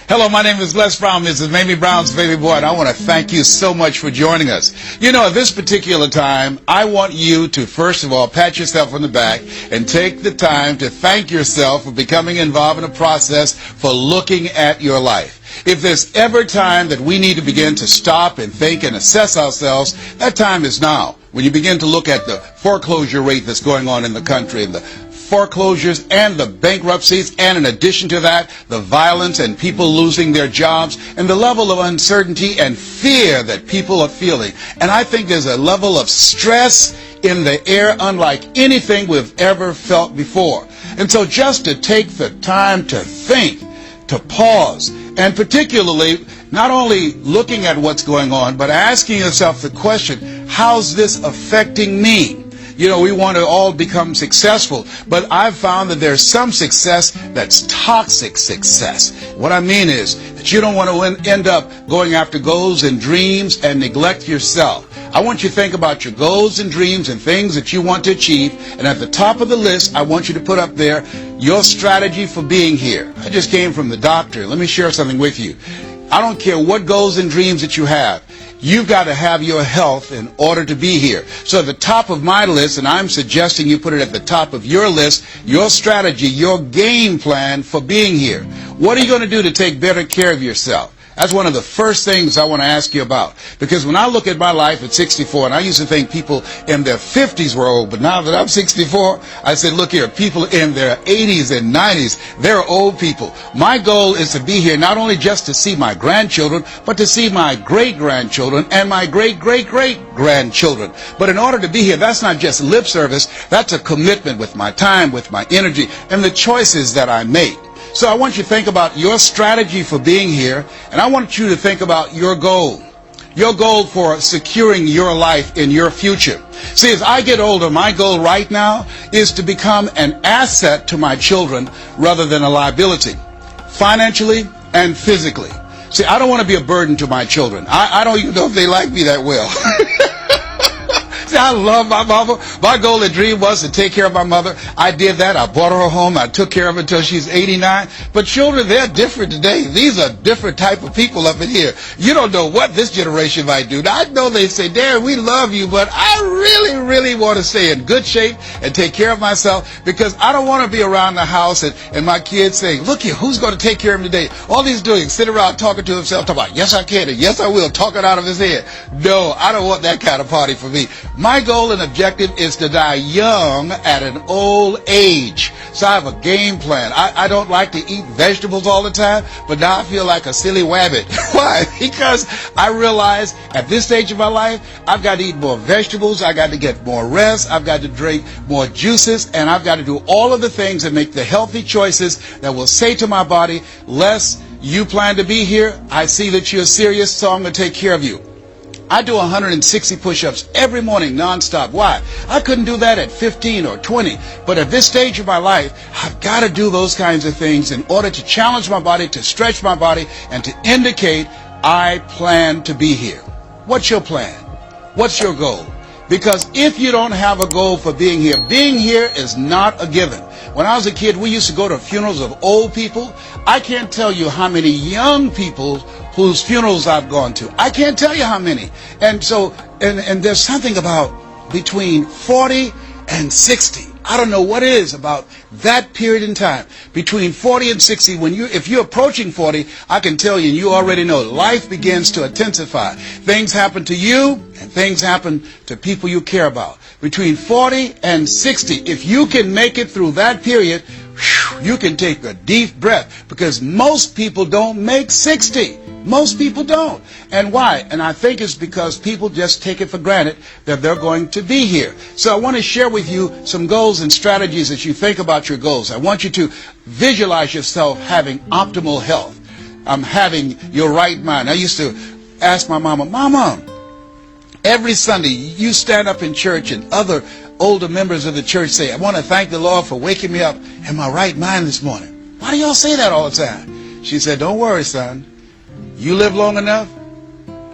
Hello, my name is Les Brown, Mrs. Mamie Brown's baby boy, and I want to thank you so much for joining us. You know, at this particular time, I want you to, first of all, pat yourself on the back and take the time to thank yourself for becoming involved in a process for looking at your life. If there's ever time that we need to begin to stop and think and assess ourselves, that time is now. When you begin to look at the foreclosure rate that's going on in the country and the foreclosures and the bankruptcies, and in addition to that, the violence and people losing their jobs and the level of uncertainty and fear that people are feeling. And I think there's a level of stress in the air unlike anything we've ever felt before. And so just to take the time to think, to pause, and particularly not only looking at what's going on, but asking yourself the question, how's this affecting me? You know, we want to all become successful, but I've found that there's some success that's toxic success. What I mean is that you don't want to end up going after goals and dreams and neglect yourself. I want you to think about your goals and dreams and things that you want to achieve, and at the top of the list, I want you to put up there your strategy for being here. I just came from the doctor. Let me share something with you. I don't care what goals and dreams that you have. You've got to have your health in order to be here. So at the top of my list, and I'm suggesting you put it at the top of your list, your strategy, your game plan for being here. What are you going to do to take better care of yourself? That's one of the first things I want to ask you about. Because when I look at my life at 64, and I used to think people in their 50s were old, but now that I'm 64, I said, look here, people in their 80s and 90s, they're old people. My goal is to be here not only just to see my grandchildren, but to see my great-grandchildren and my great-great-great-grandchildren. But in order to be here, that's not just lip service, that's a commitment with my time, with my energy, and the choices that I make. So I want you to think about your strategy for being here, and I want you to think about your goal for securing your life in your future. See, as I get older, my goal right now is to become an asset to my children rather than a liability, financially and physically. See, I don't want to be a burden to my children. I don't even know if they like me that well. See, I love my mama. My goal and dream was to take care of my mother. I did that. I brought her a home. I took care of her until she's 89. But children, they're different today. These are different type of people up in here. You don't know what this generation might do. Now, I know they say, Darren, we love you, but I really want to stay in good shape and take care of myself because I don't want to be around the house and my kids saying, look here, who's going to take care of him today? All he's doing is sit around talking to himself, talking about, yes, I can, and yes, I will, talking out of his head. No, I don't want that kind of party for me. My goal and objective is to die young at an old age. So I have a game plan. I don't like to eat vegetables all the time, but now I feel like a silly wabbit. Why? Because I realize at this stage of my life, I've got to eat more vegetables, I've got to get more rest, I've got to drink more juices, and I've got to do all of the things that make the healthy choices that will say to my body, Les, you plan to be here, I see that you're serious, so I'm going to take care of you. I do 160 push-ups every morning nonstop. Why? I couldn't do that at 15 or 20. But at this stage of my life, I've got to do those kinds of things in order to challenge my body, to stretch my body, and to indicate I plan to be here. What's your plan? What's your goal? Because if you don't have a goal for being here is not a given. When I was a kid, we used to go to funerals of old people. I can't tell you how many young people whose funerals I've gone to. I can't tell you how many. And so, and there's something about between 40 and 60. I don't know what it is about that period in time. Between 40 and 60, if you're approaching 40, I can tell you, and you already know, life begins to intensify. Things happen to you, and things happen to people you care about. Between 40 and 60, if you can make it through that period, you can take a deep breath, because most people don't make 60. Most people don't. And why? And I think it's because people just take it for granted that they're going to be here. So I want to share with you some goals and strategies as you think about your goals. I want you to visualize yourself having optimal health. Having your right mind. I used to ask my Mama, every Sunday you stand up in church and other older members of the church say, I want to thank the Lord for waking me up in my right mind this morning. Why do y'all say that all the time? She said, don't worry, son. You live long enough,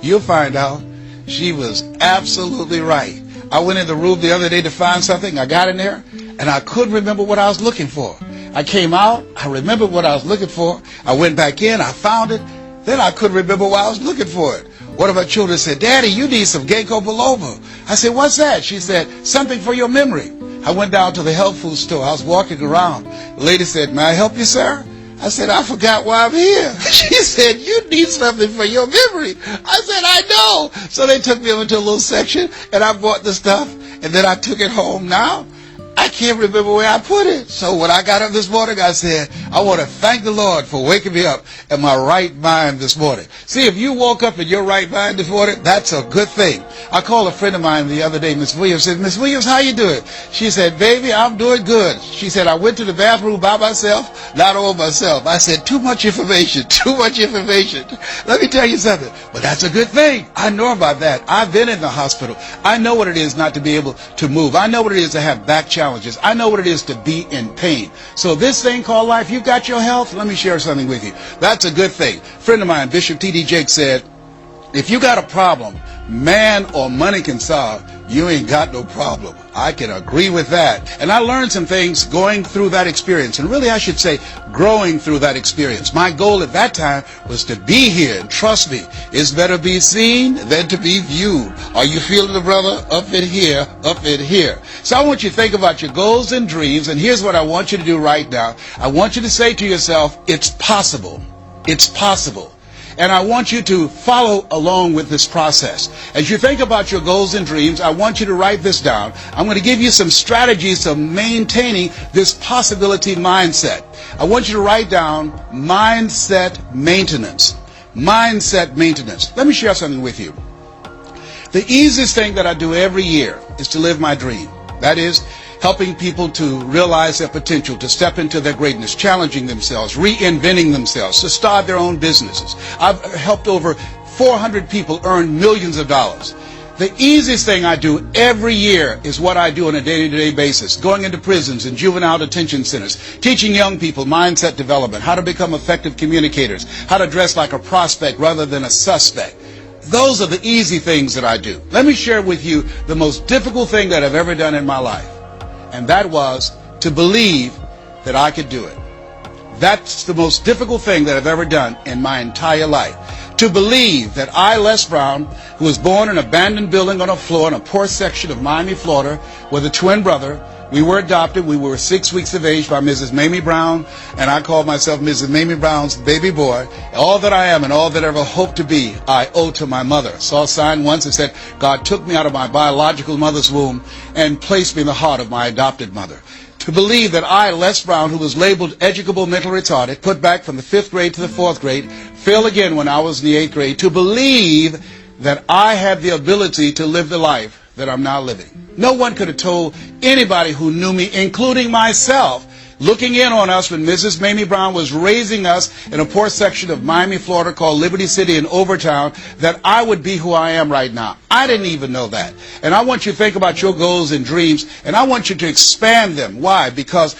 you'll find out. She was absolutely right. I went in the room the other day to find something. I got in there, and I couldn't remember what I was looking for. I came out, I remembered what I was looking for. I went back in, I found it. Then I couldn't remember why I was looking for it. One of my children said, Daddy, you need some ginkgo biloba. I said, what's that? She said, something for your memory. I went down to the health food store. I was walking around. The lady said, may I help you, sir? I said, I forgot why I'm here. She said, you need something for your memory. I said, I know. So they took me over to a little section, and I bought the stuff, and then I took it home. Now, I can't remember where I put it. So when I got up this morning, I said, I want to thank the Lord for waking me up in my right mind this morning. See, if you woke up in your right mind this morning, that's a good thing. I called a friend of mine the other day, Miss Williams, said, Miss Williams, how you doing? She said, baby, I'm doing good. She said, I went to the bathroom by myself, not all myself. I said, too much information, too much information. Let me tell you something, but that's a good thing. I know about that. I've been in the hospital. I know what it is not to be able to move. I know what it is to have back challenges. I know what it is to be in pain. So this thing called life, you've got your health. Let me share something with you. That's a good thing. A friend of mine, Bishop T.D. Jakes, said, if you got a problem man or money can solve, you ain't got no problem. I can agree with that. And I learned some things going through that experience. And really, I should say, growing through that experience. My goal at that time was to be here. And trust me, it's better be seen than to be viewed. Are you feeling it, brother? Up in here, up in here. So I want you to think about your goals and dreams. And here's what I want you to do right now. I want you to say to yourself, it's possible. It's possible. And I want you to follow along with this process. As you think about your goals and dreams, I want you to write this down. I'm going to give you some strategies to maintaining this possibility mindset. I want you to write down mindset maintenance. Mindset maintenance. Let me share something with you. The easiest thing that I do every year is to live my dream. That is, helping people to realize their potential, to step into their greatness, challenging themselves, reinventing themselves, to start their own businesses. I've helped over 400 people earn millions of dollars. The easiest thing I do every year is what I do on a day-to-day basis, going into prisons and juvenile detention centers, teaching young people mindset development, how to become effective communicators, how to dress like a prospect rather than a suspect. Those are the easy things that I do. Let me share with you the most difficult thing that I've ever done in my life. And that was to believe that I could do it. That's the most difficult thing that I've ever done in my entire life. To believe that I, Les Brown, who was born in an abandoned building on a floor in a poor section of Miami, Florida, with a twin brother. We were adopted. We were 6 weeks of age by Mrs. Mamie Brown, and I called myself Mrs. Mamie Brown's baby boy. All that I am and all that I ever hope to be, I owe to my mother. Saw a sign once that said, God took me out of my biological mother's womb and placed me in the heart of my adopted mother. To believe that I, Les Brown, who was labeled educable mental retarded, put back from the 5th grade to the 4th grade, failed again when I was in the 8th grade, to believe that I had the ability to live the life that I'm now living. No one could have told anybody who knew me, including myself, looking in on us when Mrs. Mamie Brown was raising us in a poor section of Miami, Florida called Liberty City in Overtown, that I would be who I am right now. I didn't even know that. And I want you to think about your goals and dreams, and I want you to expand them. Why? Because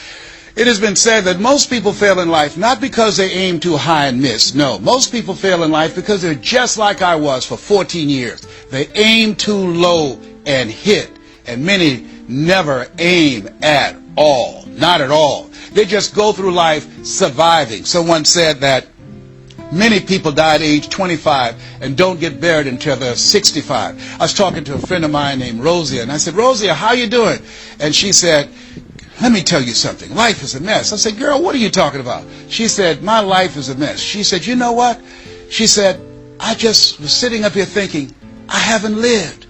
it has been said that most people fail in life not because they aim too high and miss. No, most people fail in life because they're just like I was for 14 years. They aim too low and hit, and many never aim at all. Not at all. They just go through life surviving. Someone said that many people die at age 25 and don't get buried until they're 65. I was talking to a friend of mine named Rosie, and I said, Rosie, how you doing? And she said, let me tell you something. Life is a mess. I said, girl, what are you talking about? She said, my life is a mess. She said, you know what? She said, I just was sitting up here thinking, I haven't lived.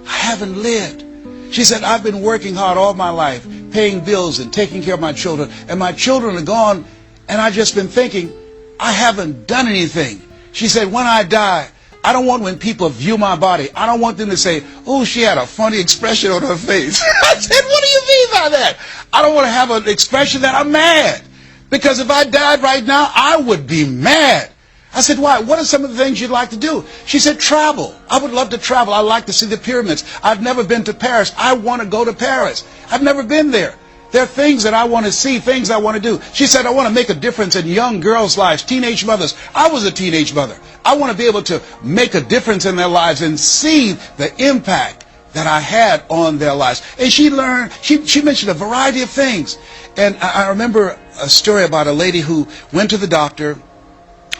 I haven't lived. She said, I've been working hard all my life, paying bills and taking care of my children, and my children are gone, and I've just been thinking, I haven't done anything. She said, when I die, I don't want when people view my body, I don't want them to say, oh, she had a funny expression on her face. I said, what do you mean by that? I don't want to have an expression that I'm mad. Because if I died right now, I would be mad. I said, why? What are some of the things you'd like to do? She said, travel. I would love to travel. I'd like to see the pyramids. I've never been to Paris. I want to go to Paris. I've never been there. There are things that I want to see, things I want to do. She said, I want to make a difference in young girls' lives, teenage mothers. I was a teenage mother. I want to be able to make a difference in their lives and see the impact that I had on their lives. And she mentioned a variety of things. And I remember a story about a lady who went to the doctor,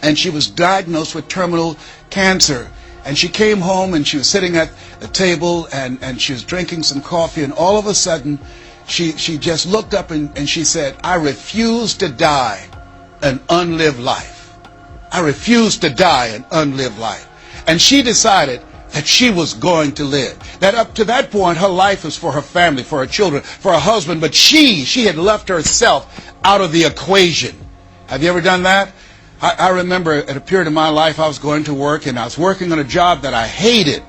and she was diagnosed with terminal cancer. And she came home, and she was sitting at a table, and she was drinking some coffee, and all of a sudden, she just looked up and she said, "I refuse to die an unlived life. I refuse to die an unlived life." And she decided that she was going to live. That up to that point, her life was for her family, for her children, for her husband, but she had left herself out of the equation. Have you ever done that? I remember at a period of my life, I was going to work, and I was working on a job that I hated.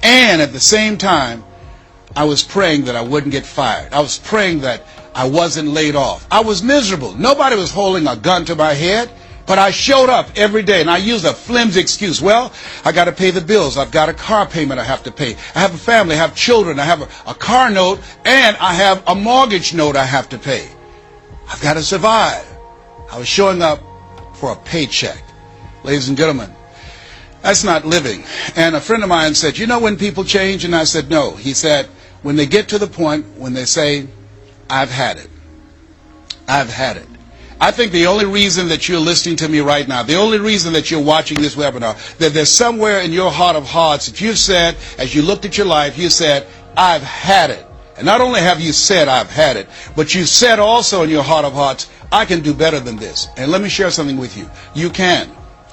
And at the same time, I was praying that I wouldn't get fired. I was praying that I wasn't laid off. I was miserable. Nobody was holding a gun to my head. But I showed up every day, and I used a flimsy excuse. Well, I got to pay the bills. I've got a car payment I have to pay. I have a family. I have children. I have a car note, and I have a mortgage note I have to pay. I've got to survive. I was showing up for a paycheck. Ladies and gentlemen, that's not living. And a friend of mine said, "You know when people change?" And I said, "No." He said, "When they get to the point when they say, 'I've had it. I've had it.'" I think the only reason that you're listening to me right now, the only reason that you're watching this webinar, that there's somewhere in your heart of hearts that you've said, as you looked at your life, you said, "I've had it." And not only have you said, "I've had it," but you said also in your heart of hearts, "I can do better than this." And let me share something with you. You can.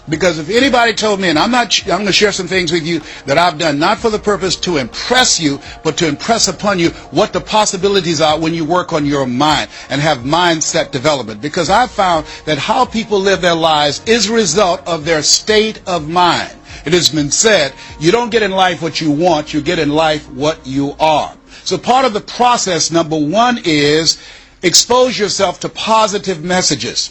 Because if anybody told me, and I'm going to share some things with you that I've done, not for the purpose to impress you, but to impress upon you what the possibilities are when you work on your mind and have mindset development. Because I've found that how people live their lives is a result of their state of mind. It has been said, you don't get in life what you want, you get in life what you are. So part of the process, number one, is expose yourself to positive messages.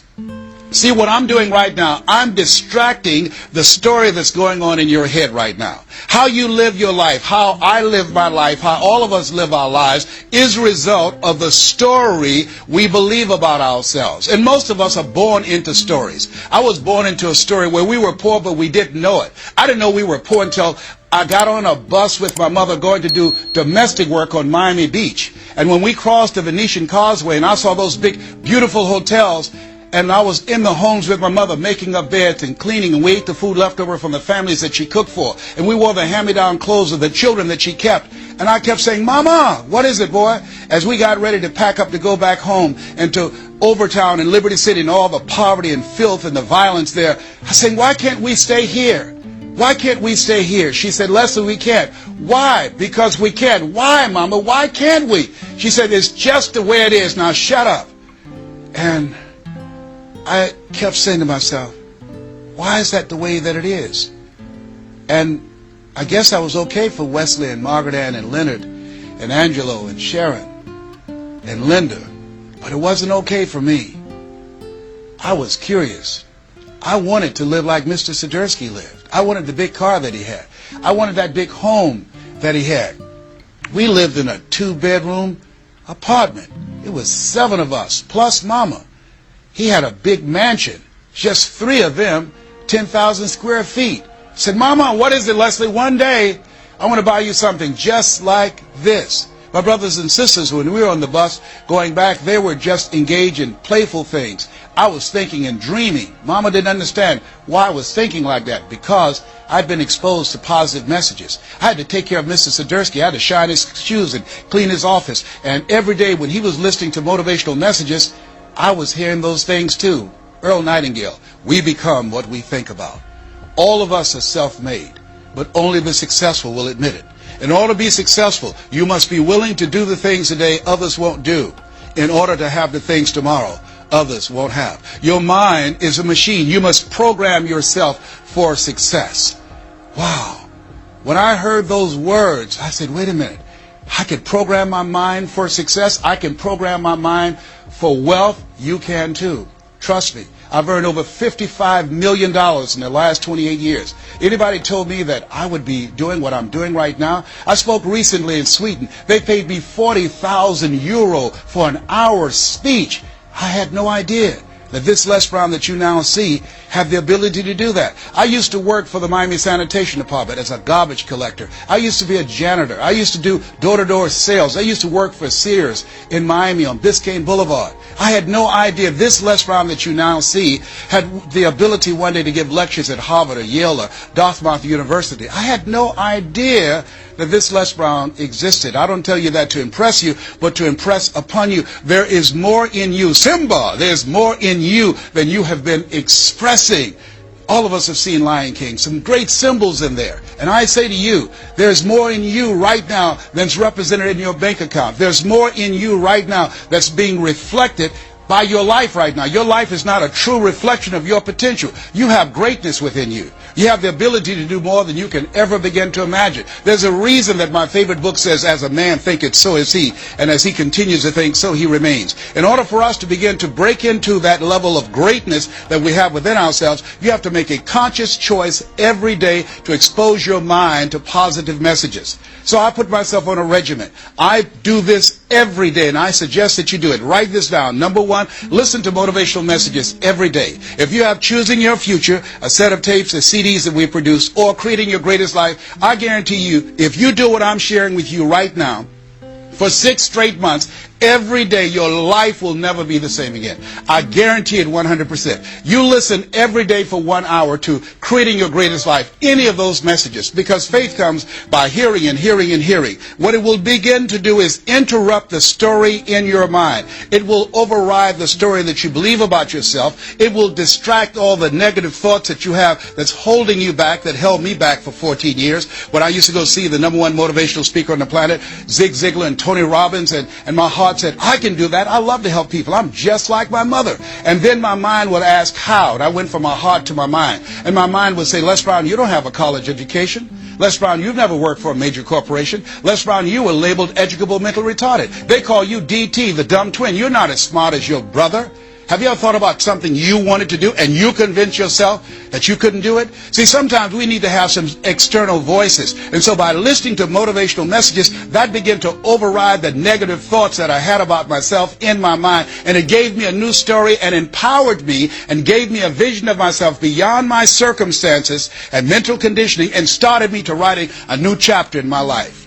See what I'm doing right now, I'm distracting the story that's going on in your head right now. How you live your life, how I live my life, how all of us live our lives is a result of the story we believe about ourselves. And most of us are born into stories. I was born into a story where we were poor, but we didn't know it. I didn't know we were poor until I got on a bus with my mother going to do domestic work on Miami Beach. And when we crossed the Venetian Causeway and I saw those big, beautiful hotels, and I was in the homes with my mother making up beds and cleaning, and we ate the food left over from the families that she cooked for. And we wore the hand-me-down clothes of the children that she kept. And I kept saying, "Mama, what is it, boy?" As we got ready to pack up to go back home and to Overtown and Liberty City and all the poverty and filth and the violence there, I was saying, "Why can't we stay here? Why can't we stay here?" She said, "Leslie, we can't." "Why?" "Because we can't." "Why, Mama? Why can't we?" She said, "It's just the way it is. Now shut up." And I kept saying to myself, why is that the way that it is? And I guess I was okay for Wesley and Margaret Ann and Leonard and Angelo and Sharon and Linda, but it wasn't okay for me. I was curious. I wanted to live like Mr. Sidursky lived. I wanted the big car that he had. I wanted that big home that he had. We lived in a 2-bedroom apartment. It was 7 of us, plus Mama. He had a big mansion, just 3 of them, 10,000 square feet. I said, "Mama, what is it, Leslie? One day, I want to buy you something just like this." My brothers and sisters, when we were on the bus going back, they were just engaged in playful things. I was thinking and dreaming. Mama didn't understand why I was thinking like that, because I'd been exposed to positive messages. I had to take care of Mr. Sidursky. I had to shine his shoes and clean his office. And every day when he was listening to motivational messages, I was hearing those things too. Earl Nightingale, we become what we think about. All of us are self-made, but only the successful will admit it. In order to be successful, you must be willing to do the things today others won't do in order to have the things tomorrow others won't have. Your mind is a machine. You must program yourself for success. Wow. When I heard those words, I said, wait a minute. I can program my mind for success. I can program my mind for wealth. You can too. Trust me. I've earned over $55 million in the last 28 years. Anybody told me that I would be doing what I'm doing right now? I spoke recently in Sweden. They paid me €40,000 for an hour speech. I had no idea. that this Les Brown that you now see have the ability to do that. I used to work for the Miami Sanitation Department as a garbage collector. I used to be a janitor. I used to do door-to-door sales. I used to work for Sears in Miami on Biscayne Boulevard. I had no idea this Les Brown that you now see had the ability one day to give lectures at Harvard or Yale or Dartmouth University. I had no idea that this Les Brown existed. I don't tell you that to impress you, but to impress upon you. There is more in you. Simba, there's more in you than you have been expressing. All of us have seen Lion King, some great symbols in there. And I say to you, there's more in you right now than's represented in your bank account. There's more in you right now that's being reflected by your life right now. Your life is not a true reflection of your potential. You have greatness within you. You have the ability to do more than you can ever begin to imagine. There's a reason that my favorite book says, as a man thinketh, so is he. And as he continues to think, so he remains. In order for us to begin to break into that level of greatness that we have within ourselves, you have to make a conscious choice every day to expose your mind to positive messages. So I put myself on a regimen. I do this every day, and I suggest that you do it. Write this down. Number one, listen to motivational messages every day. If you have Choosing Your Future, a set of tapes, a CDs that we produce, or Creating Your Greatest Life, I guarantee you, if you do what I'm sharing with you right now, for 6 straight months, every day, your life will never be the same again. I guarantee it 100%. You listen every day for 1 hour to Creating Your Greatest Life, any of those messages, because faith comes by hearing and hearing and hearing. What it will begin to do is interrupt the story in your mind. It will override the story that you believe about yourself. It will distract all the negative thoughts that you have that's holding you back, that held me back for 14 years. When I used to go see the #1 motivational speaker on the planet, Zig Ziglar and Tony Robbins, and my heart said, I can do that. I love to help people. I'm just like my mother. And then my mind would ask how. And I went from my heart to my mind. And my mind would say, Les Brown, you don't have a college education. Les Brown, you've never worked for a major corporation. Les Brown, you were labeled educable mental retarded. They call you DT, the dumb twin. You're not as smart as your brother. Have you ever thought about something you wanted to do and you convinced yourself that you couldn't do it? See, sometimes we need to have some external voices. And so by listening to motivational messages, that began to override the negative thoughts that I had about myself in my mind. And it gave me a new story and empowered me and gave me a vision of myself beyond my circumstances and mental conditioning and started me to writing a new chapter in my life.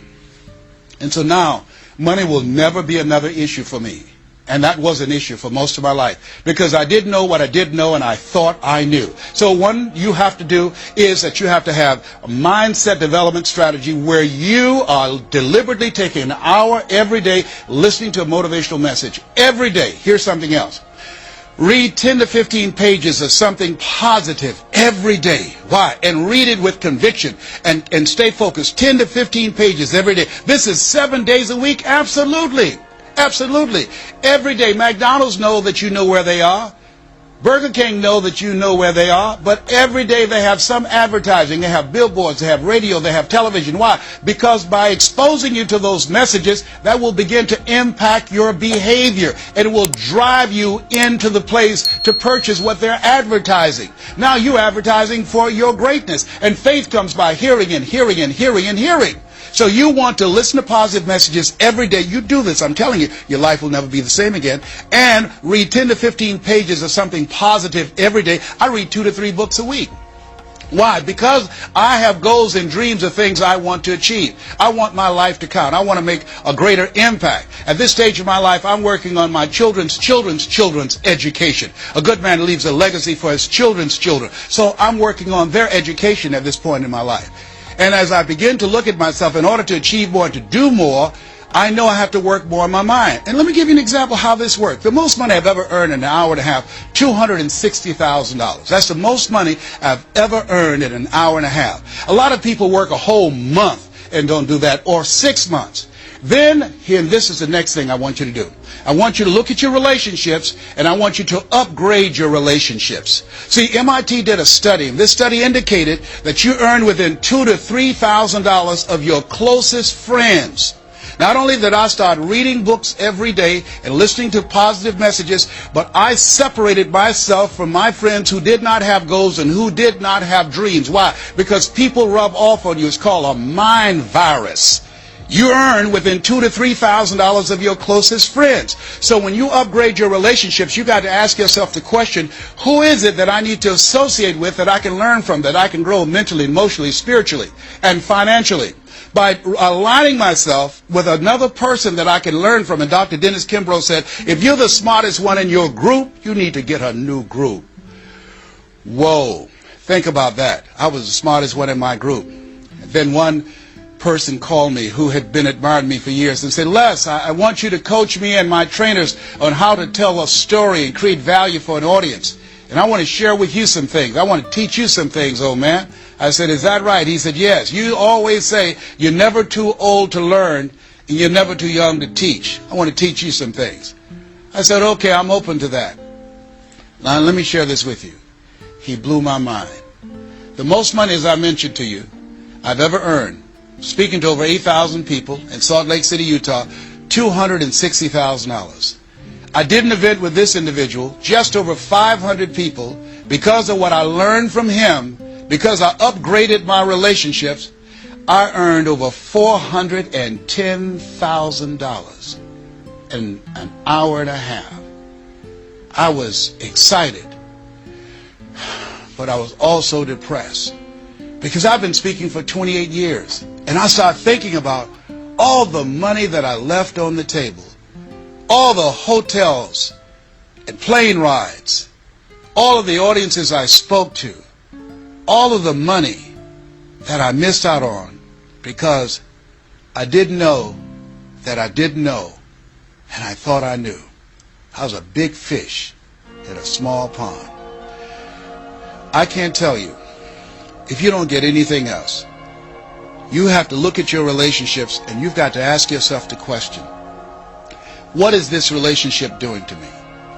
And so now, money will never be another issue for me. And that was an issue for most of my life because I didn't know what I didn't know and I thought I knew. So one you have to do is that you have to have a mindset development strategy where you are deliberately taking an hour every day listening to a motivational message. Every day. Here's something else. Read 10 to 15 pages of something positive every day. Why? And read it with conviction and stay focused. 10 to 15 pages every day. This is 7 days a week? Absolutely. Absolutely. Every day. McDonald's know that you know where they are. Burger King know that you know where they are. But every day they have some advertising. They have billboards. They have radio. They have television. Why? Because by exposing you to those messages, that will begin to impact your behavior. And it will drive you into the place to purchase what they're advertising. Now you're advertising for your greatness. And faith comes by hearing and hearing and hearing and hearing. So you want to listen to positive messages every day. You do this. I'm telling you, your life will never be the same again. And read 10 to 15 pages of something positive every day. I read 2 to 3 books a week. Why? Because I have goals and dreams of things I want to achieve. I want my life to count. I want to make a greater impact. At this stage of my life, I'm working on my children's education. A good man leaves a legacy for his children's children. So I'm working on their education at this point in my life. And as I begin to look at myself, in order to achieve more and to do more, I know I have to work more on my mind. And let me give you an example how this works. The most money I've ever earned in an hour and a half, $260,000. That's the most money I've ever earned in an hour and a half. A lot of people work a whole month and don't do that, or 6 months. Then, and this is the next thing I want you to do. I want you to look at your relationships, and I want you to upgrade your relationships. See, MIT did a study, and this study indicated that you earn within $2,000 to $3,000 of your closest friends. Not only did I start reading books every day and listening to positive messages, but I separated myself from my friends who did not have goals and who did not have dreams. Why? Because people rub off on you. It's called a mind virus. you earn within $2,000 to $3,000 of your closest friends. So when you upgrade your relationships, you got to ask yourself the question, who is it that I need to associate with, that I can learn from, that I can grow mentally, emotionally, spiritually, and financially? By aligning myself with another person that I can learn from. And Dr. Dennis Kimbrough said, if you're the smartest one in your group, you need to get a new group. Whoa. Think about that. I was the smartest one in my group. And then one person called me who had been admiring me for years and said, Les, I want you to coach me and my trainers on how to tell a story and create value for an audience. And I want to share with you some things. I want to teach you some things, old man. I said, is that right? He said, yes. You always say you're never too old to learn and you're never too young to teach. I want to teach you some things. I said, okay, I'm open to that. Now, let me share this with you. He blew my mind. The most money, as I mentioned to you, I've ever earned, speaking to over 8,000 people in Salt Lake City, Utah, $260,000. I did an event with this individual, just over 500 people, because of what I learned from him, because I upgraded my relationships. I earned over $410,000 in an hour and a half. I was excited, but I was also depressed, because I've been speaking for 28 years, and I started thinking about all the money that I left on the table, all the hotels and plane rides, all of the audiences I spoke to, all of the money that I missed out on because I didn't know that I didn't know, and I thought I knew. I was a big fish in a small pond. I can't tell you, if you don't get anything else, you have to look at your relationships and you've got to ask yourself the question, what is this relationship doing to me?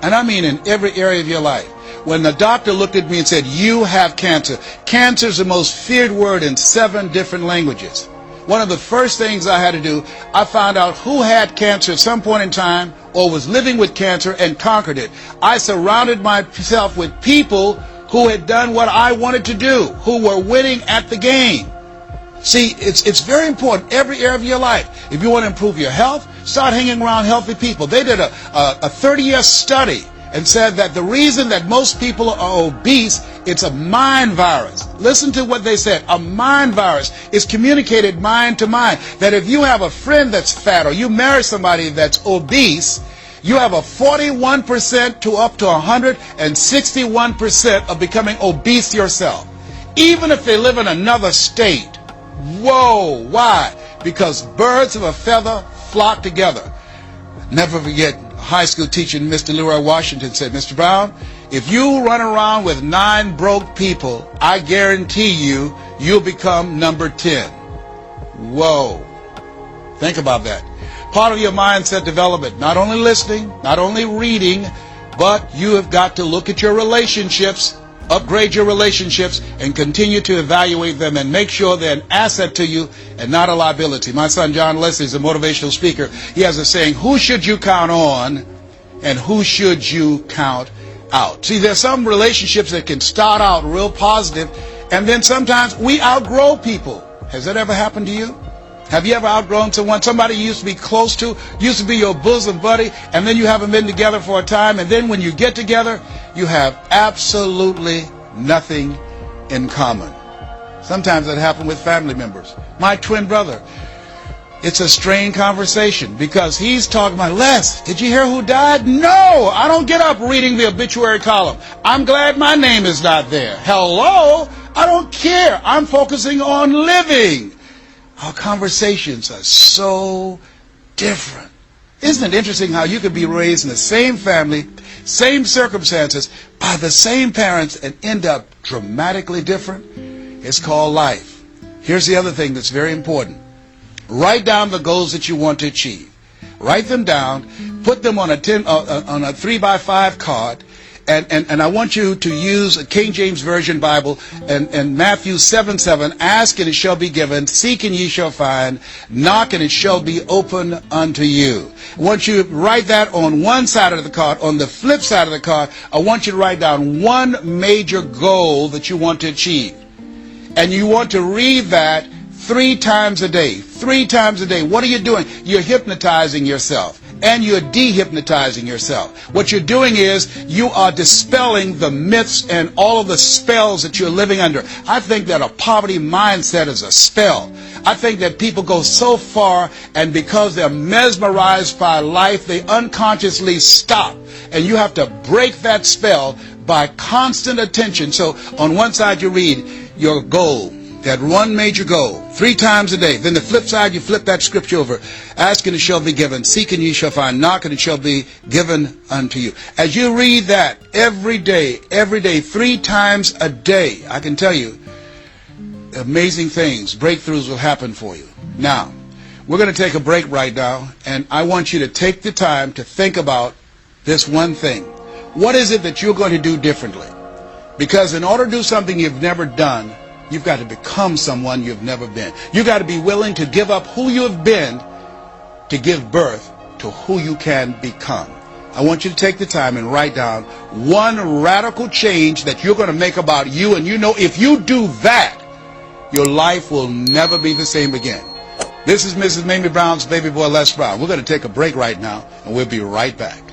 And I mean in every area of your life. When the doctor looked at me and said, you have cancer. Cancer is the most feared word in 7 different languages. One of the first things I had to do, I found out who had cancer at some point in time or was living with cancer and conquered it. I surrounded myself with people who had done what I wanted to do, who were winning at the game. See, it's very important, every area of your life. If you want to improve your health, start hanging around healthy people. They did a 30-year study and said that the reason that most people are obese, it's a mind virus. Listen to what they said. A mind virus is communicated mind to mind. That if you have a friend that's fat or you marry somebody that's obese, you have a 41% to up to 161% of becoming obese yourself. Even if they live in another state. Whoa, why? Because birds of a feather flock together. Never forget, a high school teacher, Mr. Leroy Washington, said, Mr. Brown, if you run around with 9 broke people, I guarantee you, you'll become number 10. Whoa. Think about that. Part of your mindset development, not only listening, not only reading, but you have got to look at your relationships, upgrade your relationships, and continue to evaluate them and make sure they're an asset to you and not a liability. My son John Leslie is a motivational speaker. He has a saying, who should you count on and who should you count out? See, there's some relationships that can start out real positive, and then sometimes we outgrow people. Has that ever happened to you? Have you ever outgrown someone? Somebody you used to be close to, used to be your bosom buddy, and then you haven't been together for a time, and then when you get together, you have absolutely nothing in common. Sometimes that happens with family members. My twin brother, it's a strained conversation because he's talking about, Les, did you hear who died? No, I don't get up reading the obituary column. I'm glad my name is not there. Hello? I don't care. I'm focusing on living. Our conversations are so different. Isn't it interesting how you could be raised in the same family, same circumstances, by the same parents and end up dramatically different? It's called life. Here's the other thing that's very important. Write down the goals that you want to achieve. Write them down, put them on a 3x5 card, and I want you to use a King James Version Bible and Matthew 7:7, ask and it shall be given, seek and ye shall find, knock and it shall be open unto you. I want you to write that on one side of the card. On the flip side of the card, I want you to write down one major goal that you want to achieve. And you want to read that 3 times a day. 3 times a day. What are you doing? You're hypnotizing yourself. And you're dehypnotizing yourself. What you're doing is you are dispelling the myths and all of the spells that you're living under. I think that a poverty mindset is a spell. I think that people go so far, and because they're mesmerized by life, they unconsciously stop. And you have to break that spell by constant attention. So on one side you read your goal, that one major goal, 3 times a day. Then the flip side, you flip that scripture over. Ask and it shall be given. Seek and ye shall find. Knock and it shall be given unto you. As you read that every day, 3 times a day, I can tell you, amazing things, breakthroughs will happen for you. Now, we're going to take a break right now, and I want you to take the time to think about this one thing. What is it that you're going to do differently? Because in order to do something you've never done, you've got to become someone you've never been. You've got to be willing to give up who you have been to give birth to who you can become. I want you to take the time and write down one radical change that you're going to make about you. And you know, if you do that, your life will never be the same again. This is Mrs. Mamie Brown's baby boy Les Brown. We're going to take a break right now, and we'll be right back.